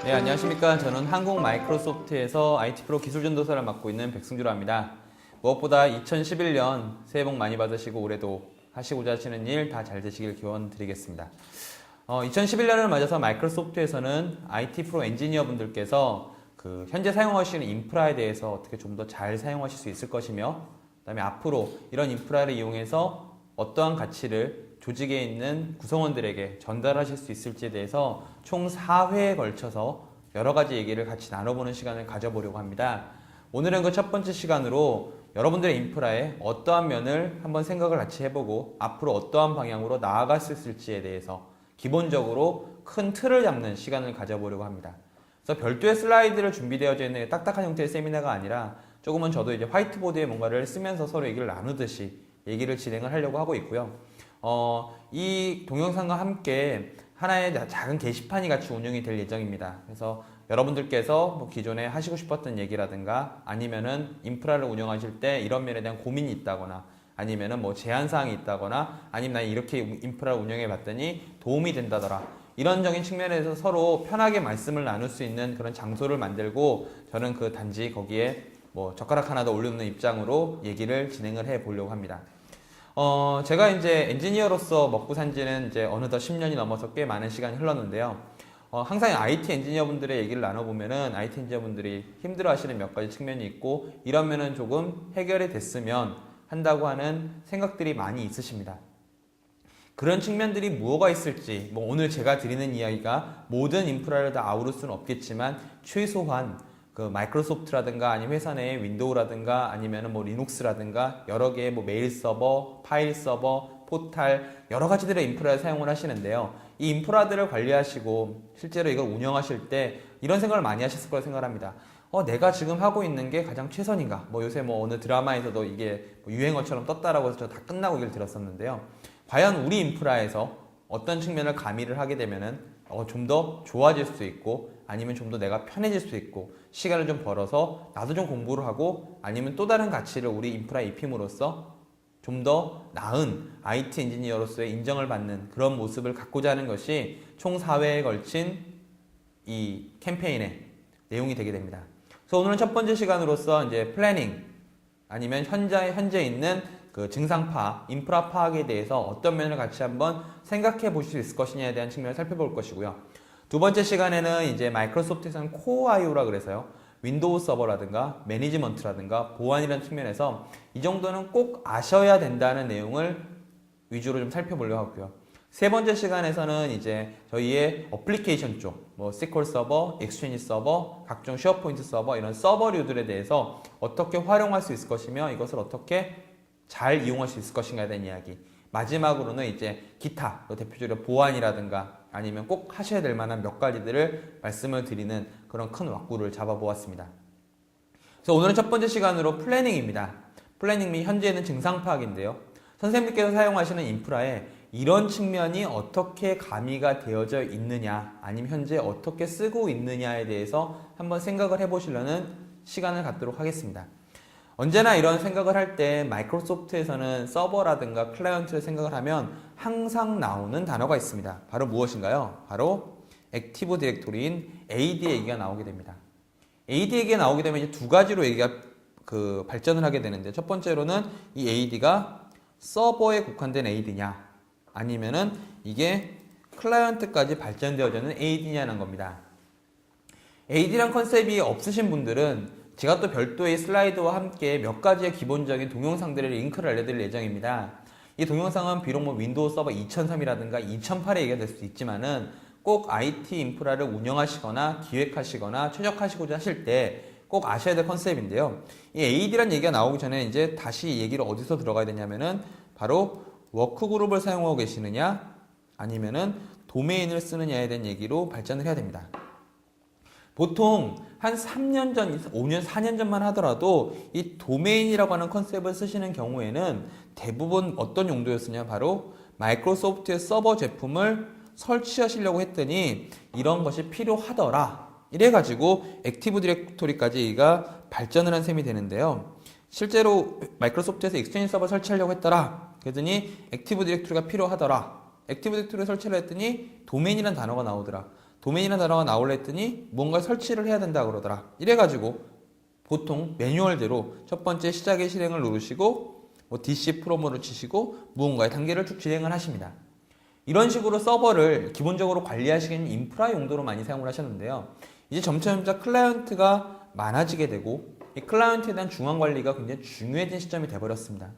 네, 안녕하십니까. 저는 한국 마이크로소프트에서 IT 프로 기술 전도사를 맡고 있는 백승주라 합니다. 무엇보다 2011년 새해 복 많이 받으시고 올해도 하시고자 하시는 일 다 잘 되시길 기원 드리겠습니다. 2011년을 맞아서 마이크로소프트에서는 IT 프로 엔지니어 분들께서 현재 사용하시는 인프라에 대해서 어떻게 좀 더 잘 사용하실 수 있을 것이며, 그다음에 앞으로 이런 인프라를 이용해서 어떠한 가치를 조직에 있는 구성원들에게 전달하실 수 있을지에 대해서 총 4회에 걸쳐서 여러 가지 얘기를 같이 나눠보는 시간을 가져보려고 합니다. 오늘은 그 첫 번째 시간으로 여러분들의 인프라에 어떠한 면을 한번 생각을 같이 해보고 앞으로 어떠한 방향으로 나아갈 수 있을지에 대해서 기본적으로 큰 틀을 잡는 시간을 가져보려고 합니다. 그래서 별도의 슬라이드를 준비되어져 있는 딱딱한 형태의 세미나가 아니라 조금은 저도 이제 화이트보드에 뭔가를 쓰면서 서로 얘기를 나누듯이 얘기를 진행을 하려고 하고 있고요. 이 동영상과 함께 하나의 작은 게시판이 같이 운영이 될 예정입니다. 그래서 여러분들께서 뭐 기존에 하시고 싶었던 얘기라든가 아니면은 인프라를 운영하실 때 이런 면에 대한 고민이 있다거나 아니면은 뭐 제한사항이 있다거나 아니면 난 이렇게 인프라를 운영해 봤더니 도움이 된다더라. 이런적인 측면에서 서로 편하게 말씀을 나눌 수 있는 그런 장소를 만들고 저는 단지 거기에 뭐 젓가락 하나 더 올려놓는 입장으로 얘기를 진행을 해 보려고 합니다. 제가 이제 엔지니어로서 먹고 산 지는 이제 어느덧 10년이 넘어서 꽤 많은 시간이 흘렀는데요. 항상 IT 엔지니어 분들의 얘기를 나눠보면은 IT 엔지니어 분들이 힘들어 하시는 몇 가지 측면이 있고 이러면은 조금 해결이 됐으면 한다고 하는 생각들이 많이 있으십니다. 그런 측면들이 뭐가 있을지, 뭐 오늘 제가 드리는 이야기가 모든 인프라를 다 아우를 수는 없겠지만 최소한 마이크로소프트라든가 아니면 회사 내의 윈도우라든가 아니면은 뭐 리눅스라든가 여러 개의 뭐 메일 서버, 파일 서버, 포탈 여러 가지들의 인프라를 사용을 하시는데요. 이 인프라들을 관리하시고 실제로 이걸 운영하실 때 이런 생각을 많이 하셨을 거라 생각합니다. 내가 지금 하고 있는 게 가장 최선인가? 뭐 요새 뭐 어느 드라마에서도 이게 뭐 유행어처럼 떴다라고 해서 저 다 끝나고 얘기를 들었었는데요. 과연 우리 인프라에서 어떤 측면을 가미를 하게 되면은 좀 더 좋아질 수 있고 아니면 좀 더 내가 편해질 수 있고 시간을 좀 벌어서 나도 좀 공부를 하고 아니면 또 다른 가치를 우리 인프라에 입힘으로써 좀 더 나은 IT 엔지니어로서의 인정을 받는 그런 모습을 갖고자 하는 것이 총 4회에 걸친 이 캠페인의 내용이 되게 됩니다. 그래서 오늘은 첫 번째 시간으로서 이제 플래닝 아니면 현재 있는 증상 파악, 인프라 파악에 대해서 어떤 면을 같이 한번 생각해 보실 수 있을 것이냐에 대한 측면을 살펴볼 것이고요. 두 번째 시간에는 이제 마이크로소프트에서는 코어 IO라 그래서요. 윈도우 서버라든가 매니지먼트라든가 보안이라는 측면에서 이 정도는 꼭 아셔야 된다는 내용을 위주로 좀 살펴보려고 하고요. 세 번째 시간에서는 이제 저희의 어플리케이션 쪽, 뭐 SQL 서버, 익스체인지 서버, 각종 쉐어포인트 서버 이런 서버류들에 대해서 어떻게 활용할 수 있을 것이며 이것을 어떻게 잘 이용할 수 있을 것인가에 대한 이야기. 마지막으로는 이제 기타, 대표적으로 보안이라든가 아니면 꼭 하셔야 될 만한 몇 가지들을 말씀을 드리는 그런 큰 왁구를 잡아보았습니다. 그래서 오늘은 첫 번째 시간으로 플래닝입니다. 플래닝 및 현재는 증상 파악인데요. 선생님께서 사용하시는 인프라에 이런 측면이 어떻게 가미가 되어져 있느냐 아니면 현재 어떻게 쓰고 있느냐에 대해서 한번 생각을 해보시려는 시간을 갖도록 하겠습니다. 언제나 이런 생각을 할 때 마이크로소프트에서는 서버라든가 클라이언트를 생각을 하면 항상 나오는 단어가 있습니다. 바로 무엇인가요? 바로 액티브 디렉토리인 AD 얘기가 나오게 됩니다. AD 얘기가 나오게 되면 이제 두 가지로 얘기가 발전을 하게 되는데 첫 번째로는 이 AD가 서버에 국한된 AD냐 아니면은 이게 클라이언트까지 발전되어지는 AD냐는 겁니다. AD란 컨셉이 없으신 분들은 제가 또 별도의 슬라이드와 함께 몇 가지의 기본적인 동영상들의 링크를 알려드릴 예정입니다. 이 동영상은 비록 뭐 윈도우 서버 2003이라든가 2008에 얘기가 될 수 있지만은 꼭 IT 인프라를 운영하시거나 기획하시거나 최적화하시고자 하실 때 꼭 아셔야 될 컨셉인데요. 이 AD란 얘기가 나오기 전에 이제 다시 얘기를 어디서 들어가야 되냐면은 바로 워크그룹을 사용하고 계시느냐 아니면은 도메인을 쓰느냐에 대한 얘기로 발전을 해야 됩니다. 보통 한 3년 전, 5년, 4년 전만 하더라도 이 도메인이라고 하는 컨셉을 쓰시는 경우에는 대부분 어떤 용도였으냐 바로 마이크로소프트의 서버 제품을 설치하시려고 했더니 이런 것이 필요하더라. 이래가지고 액티브 디렉토리까지가 발전을 한 셈이 되는데요. 실제로 마이크로소프트에서 익스체인지 서버 설치하려고 했더라. 그랬더니 액티브 디렉토리가 필요하더라. 액티브 디렉토리 설치를 했더니 도메인이라는 단어가 나오더라. 도메인이라는 단어가 나올라 했더니 뭔가 설치를 해야 된다 그러더라. 이래가지고 보통 매뉴얼대로 첫 번째 시작의 실행을 누르시고 뭐 DC 프로모를 치시고 무언가의 단계를 쭉 진행을 하십니다. 이런 식으로 서버를 기본적으로 관리하시기에는 인프라 용도로 많이 사용을 하셨는데요. 이제 점차 클라이언트가 많아지게 되고 이 클라이언트에 대한 중앙 관리가 굉장히 중요해진 시점이 돼버렸습니다.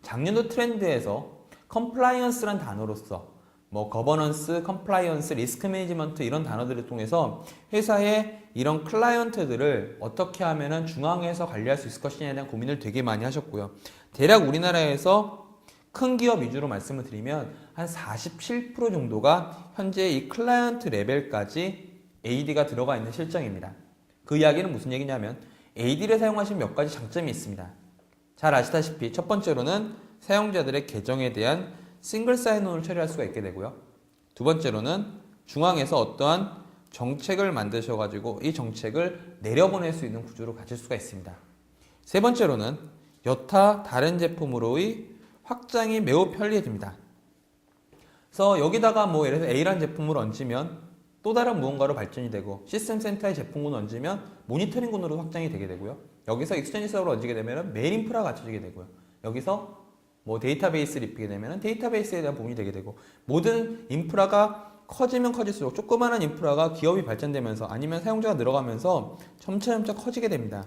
작년도 트렌드에서 컴플라이언스란 단어로서 뭐 거버넌스, 컴플라이언스, 리스크 매니지먼트 이런 단어들을 통해서 회사의 이런 클라이언트들을 어떻게 하면은 중앙에서 관리할 수 있을 것이냐에 대한 고민을 되게 많이 하셨고요. 대략 우리나라에서 큰 기업 위주로 말씀을 드리면 한 47% 정도가 현재 이 클라이언트 레벨까지 AD가 들어가 있는 실정입니다. 그 이야기는 무슨 얘기냐면 AD를 사용하시면 몇 가지 장점이 있습니다. 잘 아시다시피 첫 번째로는 사용자들의 계정에 대한 싱글 사인온을 처리할 수가 있게 되고요. 두 번째로는 중앙에서 어떠한 정책을 만드셔가지고 이 정책을 내려보낼 수 있는 구조를 가질 수가 있습니다. 세 번째로는 여타 다른 제품으로의 확장이 매우 편리해집니다. 그래서 여기다가 뭐 예를 들어서 A라는 제품을 얹으면 또 다른 무언가로 발전이 되고 시스템 센터의 제품군 얹으면 모니터링군으로 확장이 되게 되고요. 여기서 익스체인지 서버를 얹게 되면 메일 인프라가 갖춰지게 되고요. 여기서 뭐 데이터베이스를 입히게 되면 데이터베이스에 대한 부분이 되게 되고 모든 인프라가 커지면 커질수록 조그마한 인프라가 기업이 발전되면서 아니면 사용자가 늘어가면서 점차 커지게 됩니다.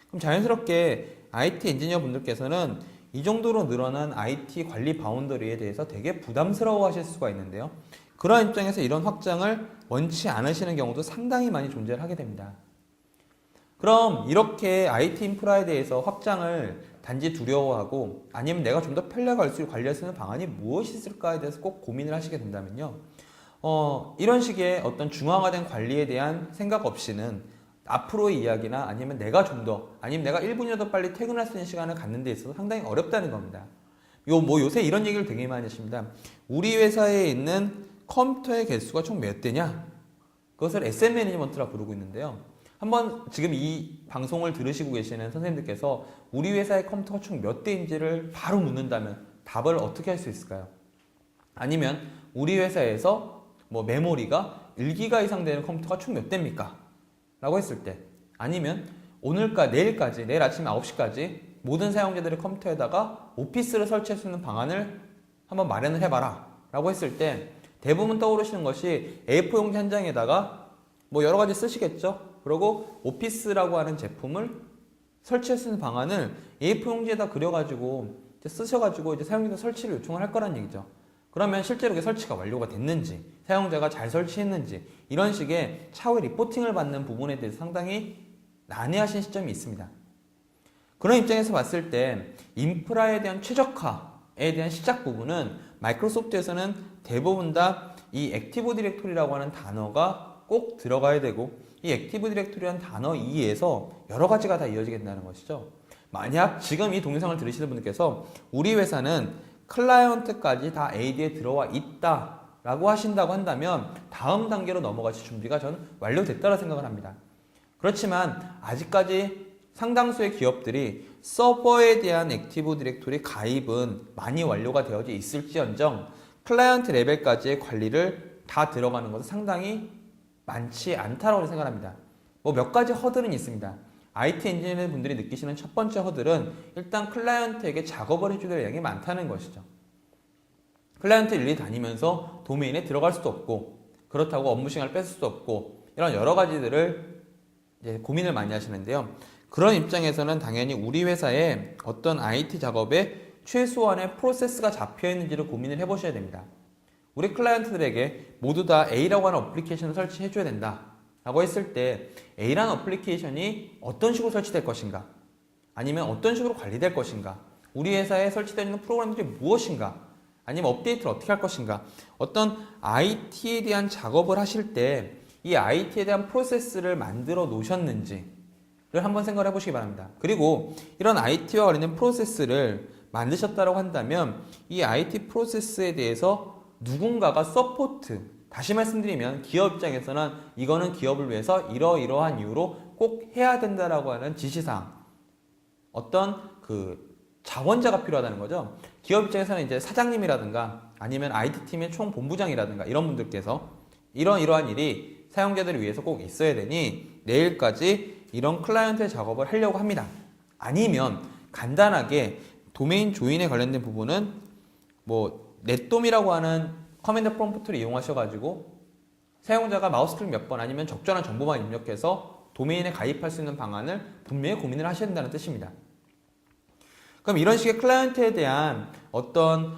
그럼 자연스럽게 IT 엔지니어 분들께서는 이 정도로 늘어난 IT 관리 바운더리에 대해서 되게 부담스러워 하실 수가 있는데요. 그런 입장에서 이런 확장을 원치 않으시는 경우도 상당히 많이 존재를 하게 됩니다. 그럼 이렇게 IT 인프라에 대해서 확장을 단지 두려워하고 아니면 내가 좀 더 편리하게 관리할 수 있는 방안이 무엇이 있을까에 대해서 꼭 고민을 하시게 된다면요. 이런 식의 어떤 중앙화된 관리에 대한 생각 없이는 앞으로의 이야기나 아니면 내가 좀 더 아니면 내가 1분이라도 더 빨리 퇴근할 수 있는 시간을 갖는 데 있어서 상당히 어렵다는 겁니다. 요새 이런 얘기를 되게 많이 하십니다. 우리 회사에 있는 컴퓨터의 개수가 총 몇 대냐? 그것을 SM 매니지먼트라 부르고 있는데요. 한번 지금 이 방송을 들으시고 계시는 선생님들께서 우리 회사의 컴퓨터가 총 몇 대인지를 바로 묻는다면 답을 어떻게 할 수 있을까요? 아니면 우리 회사에서 뭐 메모리가 1기가 이상 되는 컴퓨터가 총 몇 대입니까? 라고 했을 때 아니면 내일까지 내일 아침 9시까지 모든 사용자들의 컴퓨터에다가 오피스를 설치할 수 있는 방안을 한번 마련을 해봐라 라고 했을 때 대부분 떠오르시는 것이 A4 용지 한 장에다가 뭐 여러 가지 쓰시겠죠? 그리고 오피스라고 하는 제품을 설치할 수 있는 방안을 A4 용지에다 그려가지고 쓰셔가지고 이제 사용자 설치를 요청을 할 거란 얘기죠. 그러면 실제로 설치가 완료가 됐는지, 사용자가 잘 설치했는지 이런 식의 차후에 리포팅을 받는 부분에 대해서 상당히 난해하신 시점이 있습니다. 그런 입장에서 봤을 때 인프라에 대한 최적화에 대한 시작 부분은 마이크로소프트에서는 대부분 다 이 액티브 디렉토리라고 하는 단어가 꼭 들어가야 되고 이 액티브 디렉토리라는 단어 이에서 여러 가지가 다 이어지게 된다는 것이죠. 만약 지금 이 동영상을 들으시는 분들께서 우리 회사는 클라이언트까지 다 AD에 들어와 있다 라고 하신다고 한다면 다음 단계로 넘어가실 준비가 저는 완료됐다고 생각을 합니다. 그렇지만 아직까지 상당수의 기업들이 서버에 대한 액티브 디렉토리 가입은 많이 완료가 되어져 있을지언정 클라이언트 레벨까지의 관리를 다 들어가는 것은 상당히 많지 않다고 생각합니다. 뭐 몇 가지 허들은 있습니다. IT 엔지니어 분들이 느끼시는 첫 번째 허들은 일단 클라이언트에게 작업을 해줄 양이 많다는 것이죠. 클라이언트 일일이 다니면서 도메인에 들어갈 수도 없고 그렇다고 업무 시간을 뺏을 수도 없고 이런 여러 가지들을 이제 고민을 많이 하시는데요. 그런 입장에서는 당연히 우리 회사에 어떤 IT 작업에 최소한의 프로세스가 잡혀 있는지를 고민을 해보셔야 됩니다. 우리 클라이언트들에게 모두 다 A라고 하는 어플리케이션을 설치해 줘야 된다 라고 했을 때 A라는 어플리케이션이 어떤 식으로 설치될 것인가 아니면 어떤 식으로 관리될 것인가 우리 회사에 설치되어 있는 프로그램들이 무엇인가 아니면 업데이트를 어떻게 할 것인가 어떤 IT에 대한 작업을 하실 때 이 IT에 대한 프로세스를 만들어 놓으셨는지를 한번 생각을 해보시기 바랍니다. 그리고 이런 IT와 관련된 프로세스를 만드셨다고 한다면 이 IT 프로세스에 대해서 누군가가 서포트 다시 말씀드리면 기업 입장에서는 이거는 기업을 위해서 이러이러한 이유로 꼭 해야 된다라고 하는 지시사항 어떤 그 자원자가 필요하다는 거죠. 기업 입장에서는 이제 사장님이라든가 아니면 IT팀의 총본부장이라든가 이런 분들께서 이러한 일이 사용자들을 위해서 꼭 있어야 되니 내일까지 이런 클라이언트의 작업을 하려고 합니다. 아니면 간단하게 도메인 조인에 관련된 부분은 뭐 넷돔이라고 하는 커맨드 프롬프트를 이용하셔가지고 사용자가 마우스 클릭 몇 번 아니면 적절한 정보만 입력해서 도메인에 가입할 수 있는 방안을 분명히 고민을 하셔야 된다는 뜻입니다. 그럼 이런 식의 클라이언트에 대한 어떤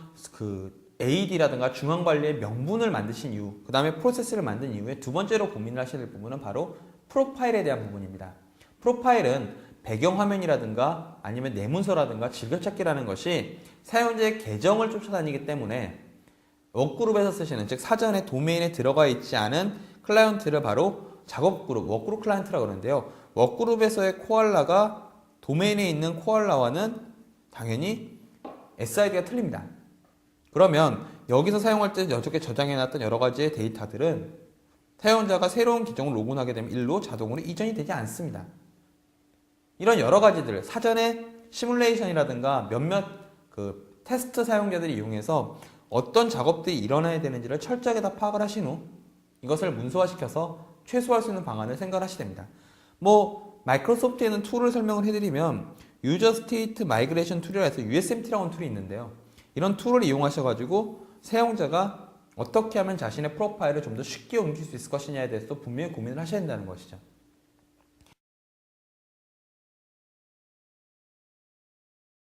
AD라든가 중앙관리의 명분을 만드신 이유, 그 다음에 프로세스를 만든 이후에 두 번째로 고민을 하셔야 될 부분은 바로 프로파일에 대한 부분입니다. 프로파일은 배경화면이라든가 아니면 내문서라든가 즐겨찾기라는 것이 사용자의 계정을 쫓아다니기 때문에 워크그룹에서 쓰시는, 즉 사전에 도메인에 들어가 있지 않은 클라이언트를 바로 작업그룹, 워크그룹 클라이언트라고 그러는데요. 워크그룹에서의 코알라가 도메인에 있는 코알라와는 당연히 SID가 틀립니다. 그러면 여기서 사용할 때 어저께 저장해놨던 여러 가지의 데이터들은 사용자가 새로운 계정을 로그인하게 되면 일로 자동으로 이전이 되지 않습니다. 이런 여러 가지들, 사전에 시뮬레이션이라든가 몇몇 테스트 사용자들이 이용해서 어떤 작업들이 일어나야 되는지를 철저하게 다 파악을 하신 후 이것을 문서화시켜서 최소화할 수 있는 방안을 생각하시게 됩니다. 마이크로소프트에 있는 툴을 설명을 해드리면 유저 스테이트 마이그레이션 툴이라 해서 USMT라고 하는 툴이 있는데요. 이런 툴을 이용하셔가지고 사용자가 어떻게 하면 자신의 프로파일을 좀 더 쉽게 옮길 수 있을 것이냐에 대해서 분명히 고민을 하셔야 된다는 것이죠.